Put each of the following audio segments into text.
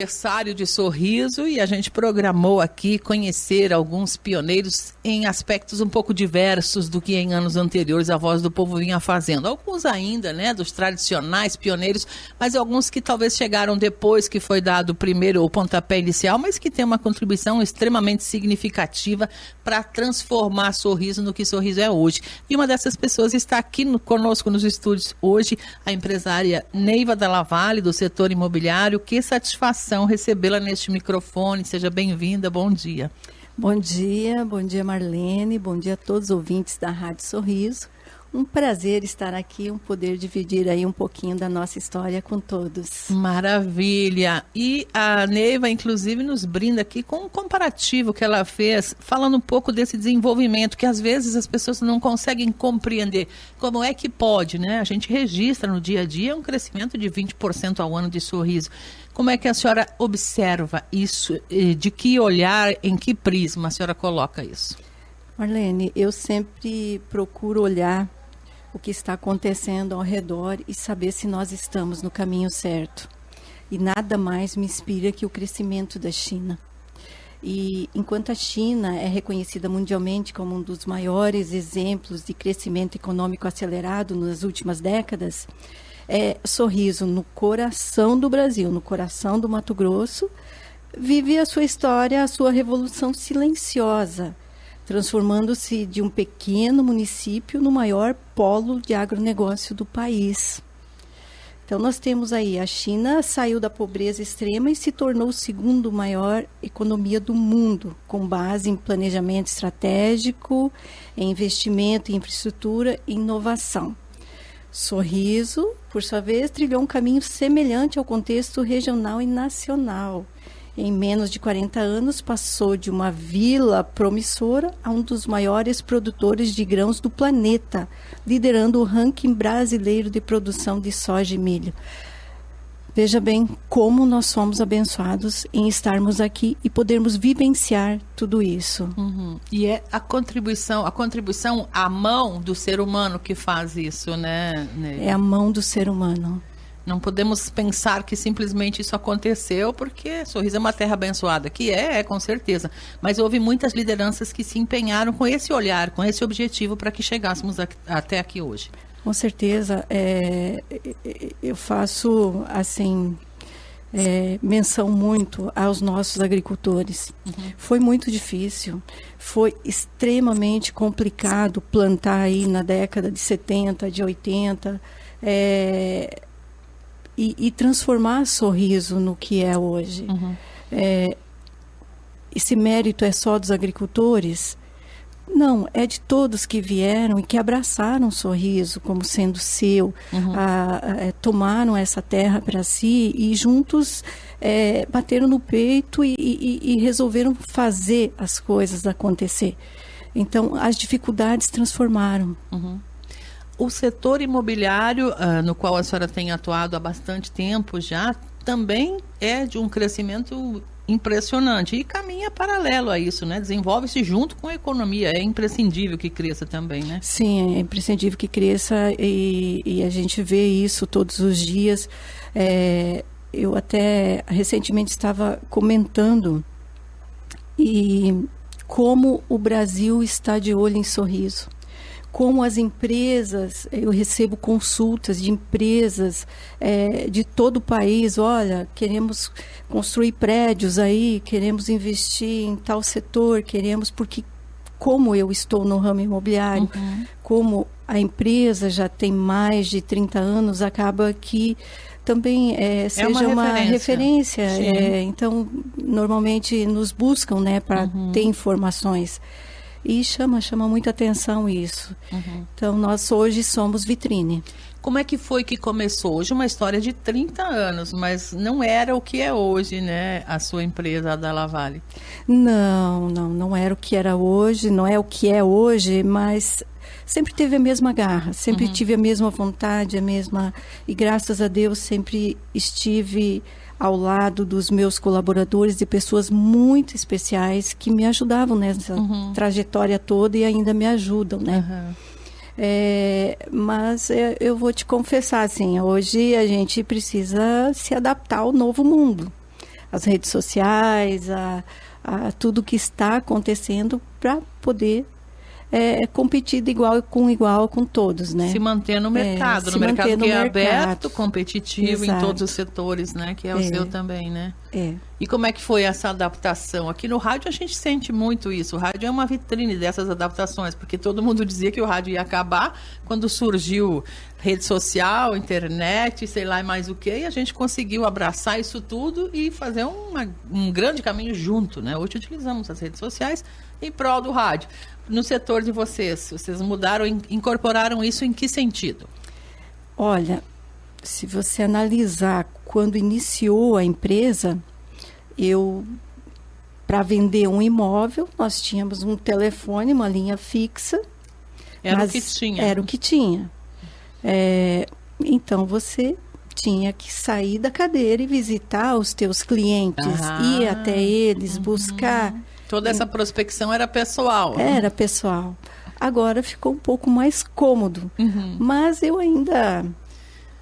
Aniversário de Sorriso e a gente programou aqui conhecer alguns pioneiros em aspectos um pouco diversos do que em anos anteriores a Voz do Povo vinha fazendo. Alguns ainda, né, dos tradicionais pioneiros, mas alguns que talvez chegaram depois que foi dado primeiro o pontapé inicial, mas que tem uma contribuição extremamente significativa para transformar Sorriso no que Sorriso é hoje. E uma dessas pessoas está aqui conosco nos estúdios hoje, a empresária Neiva Della Valle, do setor imobiliário. Que satisfação recebê-la neste microfone. Seja bem-vinda, bom dia. Bom dia Marlene, bom dia a todos os ouvintes da Rádio Sorriso. Um prazer estar aqui, poder dividir aí um pouquinho da nossa história com todos. Maravilha! E a Neiva, inclusive, nos brinda aqui com um comparativo que ela fez, falando um pouco desse desenvolvimento, que às vezes as pessoas não conseguem compreender. Como é que pode, né? A gente registra no dia a dia um crescimento de 20% ao ano de Sorriso. Como é que a senhora observa isso? De que olhar, em que prisma a senhora coloca isso? Marlene, eu sempre procuro olhar o que está acontecendo ao redor e saber se nós estamos no caminho certo. E nada mais me inspira que o crescimento da China. E enquanto a China é reconhecida mundialmente como um dos maiores exemplos de crescimento econômico acelerado nas últimas décadas, Sorriso, no coração do Brasil, no coração do Mato Grosso, vive a sua história, a sua revolução silenciosa, transformando-se de um pequeno município no maior polo de agronegócio do país. Então, nós temos aí, a China saiu da pobreza extrema e se tornou o segundo maior economia do mundo, com base em planejamento estratégico, em investimento em infraestrutura e inovação. Sorriso, por sua vez, trilhou um caminho semelhante ao contexto regional e nacional. Em menos de 40 anos, passou de uma vila promissora a um dos maiores produtores de grãos do planeta, liderando o ranking brasileiro de produção de soja e milho. Veja bem como nós somos abençoados em estarmos aqui e podermos vivenciar tudo isso. Uhum. E é a contribuição à mão do ser humano que faz isso, né? É a mão do ser humano. Não podemos pensar que simplesmente isso aconteceu porque Sorriso é uma terra abençoada, que com certeza. Mas houve muitas lideranças que se empenharam com esse olhar, com esse objetivo para que chegássemos até aqui hoje. Com certeza. Eu faço, assim, menção muito aos nossos agricultores. Uhum. Foi muito difícil, foi extremamente complicado plantar aí na década de 70, de 80, e transformar Sorriso no que é hoje. Uhum. Esse mérito é só dos agricultores? Não, é de todos que vieram e que abraçaram Sorriso como sendo seu, uhum. Tomaram essa terra para si e juntos bateram no peito e resolveram fazer as coisas acontecer. Então, as dificuldades transformaram. Uhum. O setor imobiliário, no qual a senhora tem atuado há bastante tempo já, também é de um crescimento impressionante e caminha paralelo a isso, né? Desenvolve-se junto com a economia. É imprescindível que cresça também, né? Sim, é imprescindível que cresça e a gente vê isso todos os dias. Eu até recentemente estava comentando e como o Brasil está de olho em Sorriso. Como as empresas, eu recebo consultas de empresas de todo o país, olha, queremos construir prédios aí, queremos investir em tal setor, porque como eu estou no ramo imobiliário, uhum. Como a empresa já tem mais de 30 anos, acaba que também seja uma referência. Então, normalmente nos buscam, né, para uhum. ter informações. E chama muita atenção isso. Uhum. Então, nós hoje somos vitrine. Como é que foi que começou? Hoje uma história de 30 anos, mas não era o que é hoje, né? A sua empresa, a Della Valle. Não era o que era hoje, não é o que é hoje, mas sempre teve a mesma garra, sempre uhum. tive a mesma vontade, e graças a Deus sempre estive ao lado dos meus colaboradores, de pessoas muito especiais que me ajudavam nessa uhum. trajetória toda e ainda me ajudam, né? Uhum. Mas eu vou te confessar, assim, hoje a gente precisa se adaptar ao novo mundo. as redes sociais, a tudo que está acontecendo para poder competir de igual com todos, né? Se manter no mercado, no mercado que é aberto, competitivo. Exato. Em todos os setores, né? Que é o seu também, né? E como é que foi essa adaptação? Aqui no rádio a gente sente muito isso. O rádio é uma vitrine dessas adaptações, porque todo mundo dizia que o rádio ia acabar quando surgiu rede social, internet, sei lá mais o que, e a gente conseguiu abraçar isso tudo e fazer um grande caminho junto, né? Hoje utilizamos as redes sociais em prol do rádio. No setor de vocês mudaram, incorporaram isso em que sentido? Olha, se você analisar quando iniciou a empresa, para vender um imóvel, nós tínhamos um telefone, uma linha fixa. Era o que tinha. Era o que tinha. Então, você tinha que sair da cadeira e visitar os teus clientes, ir até eles, buscar. Toda essa prospecção era pessoal. Era pessoal. Agora ficou um pouco mais cômodo. Mas eu ainda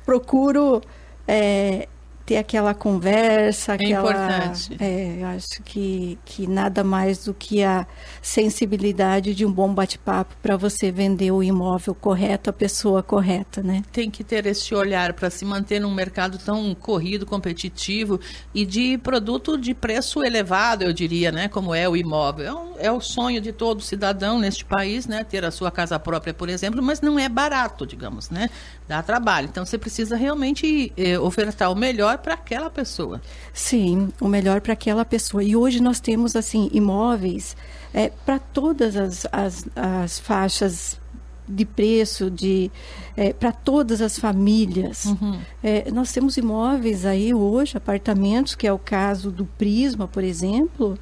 procuro ter aquela conversa. É importante. Eu acho que nada mais do que a sensibilidade de um bom bate-papo para você vender o imóvel correto, a pessoa correta, né? Tem que ter esse olhar para se manter num mercado tão corrido, competitivo e de produto de preço elevado, eu diria, né? Como é o imóvel. É o sonho de todo cidadão neste país, né? Ter a sua casa própria, por exemplo, mas não é barato, digamos, né? Dá trabalho. Então, você precisa realmente ofertar o melhor para aquela pessoa. Sim, o melhor para aquela pessoa. E hoje nós temos, assim, imóveis para todas as faixas de preço, para todas as famílias. Nós temos imóveis aí hoje, apartamentos, que é o caso do Prisma, por exemplo,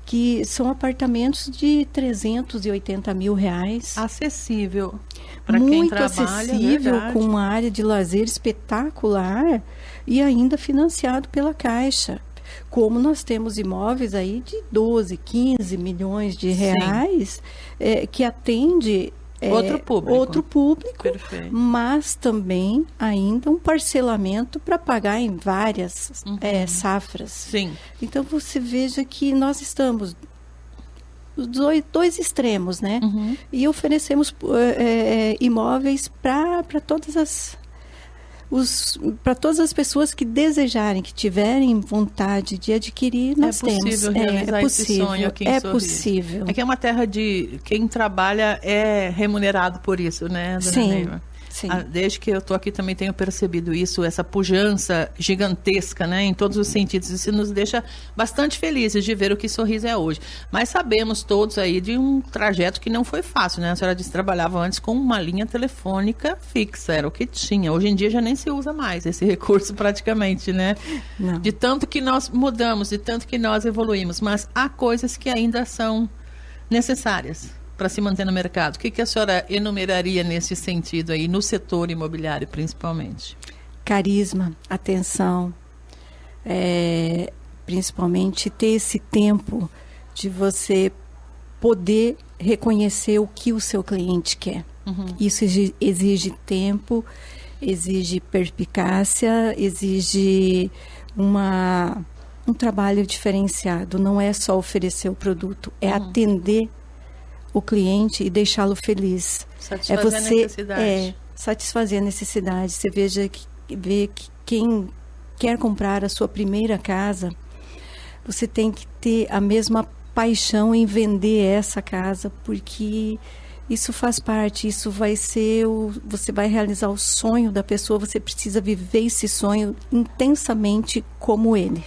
que são apartamentos de 380 mil reais. Acessível para quem trabalha. Muito acessível, com uma área de lazer espetacular e ainda financiado pela Caixa. Como nós temos imóveis aí de 12, 15 milhões de reais, que atende outro público, mas também ainda um parcelamento para pagar em várias safras. Sim. Então você veja que nós estamos os dois extremos, né? E oferecemos imóveis para todas as pessoas que desejarem, que tiverem vontade de adquirir, nós temos. É possível. Aqui em Sorriso. Possível. É que é uma terra de quem trabalha é remunerado por isso, né, dona Neiva? Sim. Desde que eu estou aqui também tenho percebido isso, essa pujança gigantesca, né, em todos os sentidos. Isso nos deixa bastante felizes de ver o que Sorriso é hoje. Mas sabemos todos aí de um trajeto que não foi fácil, né? A senhora disse que trabalhava antes com uma linha telefônica fixa, era o que tinha. Hoje em dia já nem se usa mais esse recurso praticamente, né? Não. De tanto que nós mudamos, de tanto que nós evoluímos, mas há coisas que ainda são necessárias para se manter no mercado. O que a senhora enumeraria nesse sentido aí, no setor imobiliário principalmente? Carisma, atenção, principalmente ter esse tempo de você poder reconhecer o que o seu cliente quer. Isso exige tempo, exige perspicácia, exige um trabalho diferenciado. Não é só oferecer o produto, é atender o cliente e deixá-lo feliz. Satisfazer a necessidade. Satisfazer a necessidade. Você vê que quem quer comprar a sua primeira casa, você tem que ter a mesma paixão em vender essa casa, porque isso faz parte, isso vai ser você vai realizar o sonho da pessoa, você precisa viver esse sonho intensamente como ele.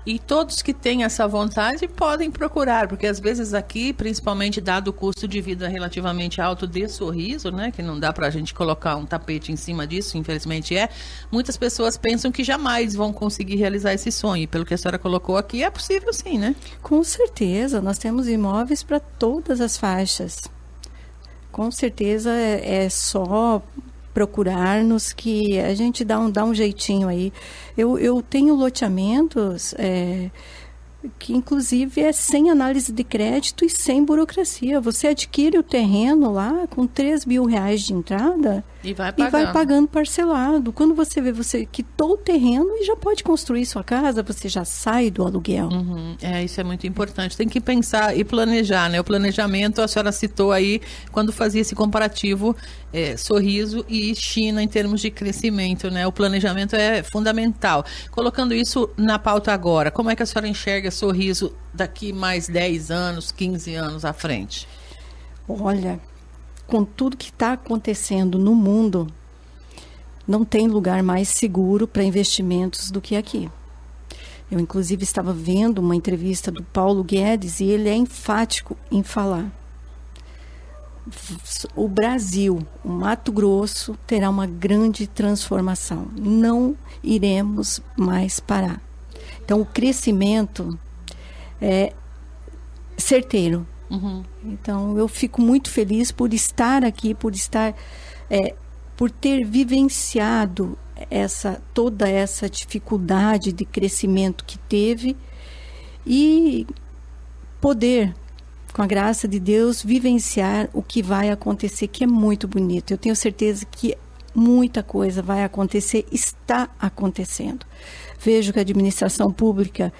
E todos que têm essa vontade podem procurar, porque às vezes aqui, principalmente dado o custo de vida relativamente alto de Sorriso, né, que não dá para a gente colocar um tapete em cima disso, infelizmente muitas pessoas pensam que jamais vão conseguir realizar esse sonho. E pelo que a senhora colocou aqui, é possível sim, né? Com certeza, nós temos imóveis para todas as faixas. Com certeza é só procurar-nos que a gente dá um jeitinho aí. Eu tenho loteamentos que inclusive é sem análise de crédito e sem burocracia. Você adquire o terreno lá com R$3.000 de entrada e vai pagando parcelado. Quando você vê, você quitou o terreno e já pode construir sua casa, você já sai do aluguel. Isso é muito importante. Tem que pensar e planejar, né? O planejamento, a senhora citou aí, quando fazia esse comparativo, Sorriso e China em termos de crescimento, né? O planejamento é fundamental. Colocando isso na pauta agora, como é que a senhora enxerga Sorriso daqui mais 10 anos, 15 anos à frente? Olha, com tudo que está acontecendo no mundo, não tem lugar mais seguro para investimentos do que aqui. Eu, inclusive, estava vendo uma entrevista do Paulo Guedes e ele é enfático em falar. O Brasil, o Mato Grosso, terá uma grande transformação. Não iremos mais parar. Então, o crescimento é certeiro. Então, eu fico muito feliz por estar aqui, por ter vivenciado toda essa dificuldade de crescimento que teve e poder, com a graça de Deus, vivenciar o que vai acontecer, que é muito bonito. Eu tenho certeza que muita coisa vai acontecer, está acontecendo. Vejo que a administração pública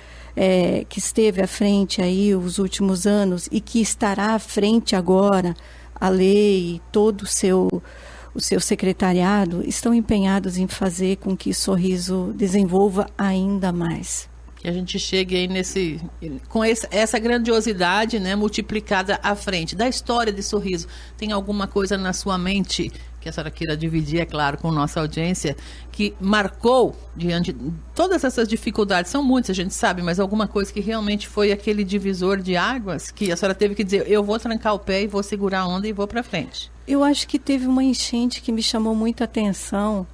que esteve à frente aí os últimos anos e que estará à frente agora, a lei, todo o seu secretariado, estão empenhados em fazer com que Sorriso desenvolva ainda mais. Que a gente chegue aí com essa grandiosidade, né, multiplicada à frente. Da história de Sorriso, tem alguma coisa na sua mente que a senhora queira dividir, é claro, com nossa audiência, que marcou diante de todas essas dificuldades? São muitas, a gente sabe, mas alguma coisa que realmente foi aquele divisor de águas, que a senhora teve que dizer, eu vou trancar o pé e vou segurar a onda e vou para frente? Eu acho que teve uma enchente que me chamou muita atenção.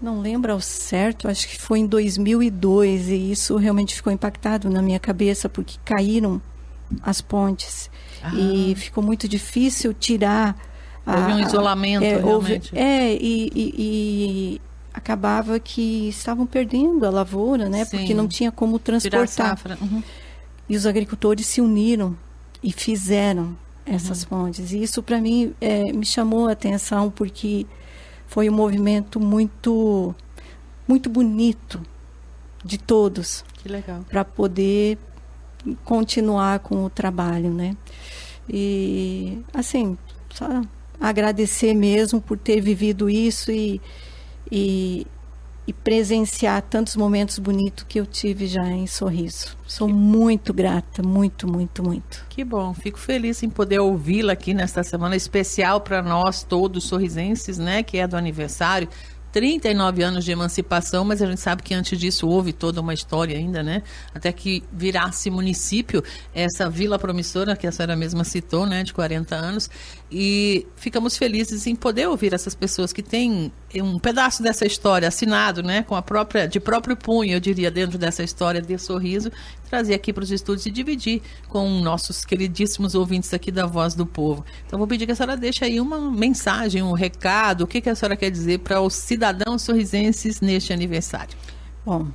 Não lembro ao certo, acho que foi em 2002, e isso realmente ficou impactado na minha cabeça, porque caíram as pontes e ficou muito difícil tirar. Houve um isolamento, realmente. E acabava que estavam perdendo a lavoura, né? Sim. Porque não tinha como transportar. Tirar a safra. E os agricultores se uniram e fizeram essas pontes. E isso, para mim, me chamou a atenção, porque foi um movimento muito, muito bonito de todos. Que legal. Para poder continuar com o trabalho, né? E, assim, só agradecer mesmo por ter vivido isso e presenciar tantos momentos bonitos que eu tive já em Sorriso. Sou muito grata, muito, muito, muito. Que bom, fico feliz em poder ouvi-la aqui nesta semana especial para nós todos sorrisenses, né, que é do aniversário. 39 anos de emancipação, mas a gente sabe que antes disso houve toda uma história ainda, né? Até que virasse município, essa Vila Promissora, que a senhora mesma citou, né? De 40 anos. E ficamos felizes em poder ouvir essas pessoas que têm um pedaço dessa história assinado, né? De próprio punho, eu diria, dentro dessa história de Sorriso, trazer aqui para os estúdios e dividir com nossos queridíssimos ouvintes aqui da Voz do Povo. Então, vou pedir que a senhora deixe aí uma mensagem, um recado, o que a senhora quer dizer para os cidadãos sorrisenses neste aniversário. Bom,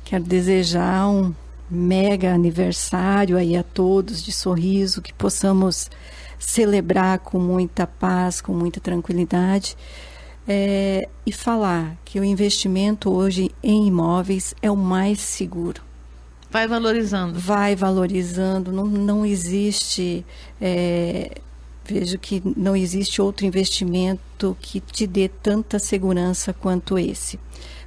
quero desejar um mega aniversário aí a todos de Sorriso, que possamos celebrar com muita paz, com muita tranquilidade, e falar que o investimento hoje em imóveis é o mais seguro. Vai valorizando. Vai valorizando, não existe, vejo que não existe outro investimento que te dê tanta segurança quanto esse.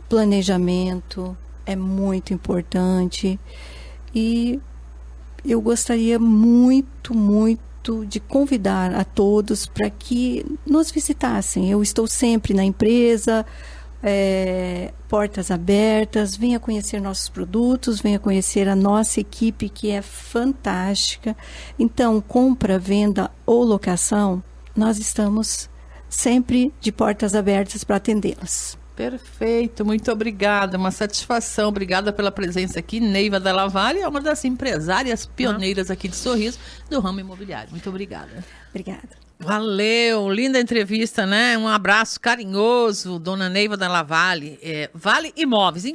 Planejamento é muito importante e eu gostaria muito, muito de convidar a todos para que nos visitassem. Eu estou sempre na empresa, portas abertas, venha conhecer nossos produtos, venha conhecer a nossa equipe, que é fantástica. Então, compra, venda ou locação, nós estamos sempre de portas abertas para atendê-las. Perfeito, muito obrigada, uma satisfação, obrigada pela presença aqui. Neiva Della Valle é uma das empresárias pioneiras aqui de Sorriso, do ramo imobiliário. Muito obrigada. Obrigada. Valeu, linda entrevista, né? Um abraço carinhoso, dona Neiva Della Valle, Vale Imóveis.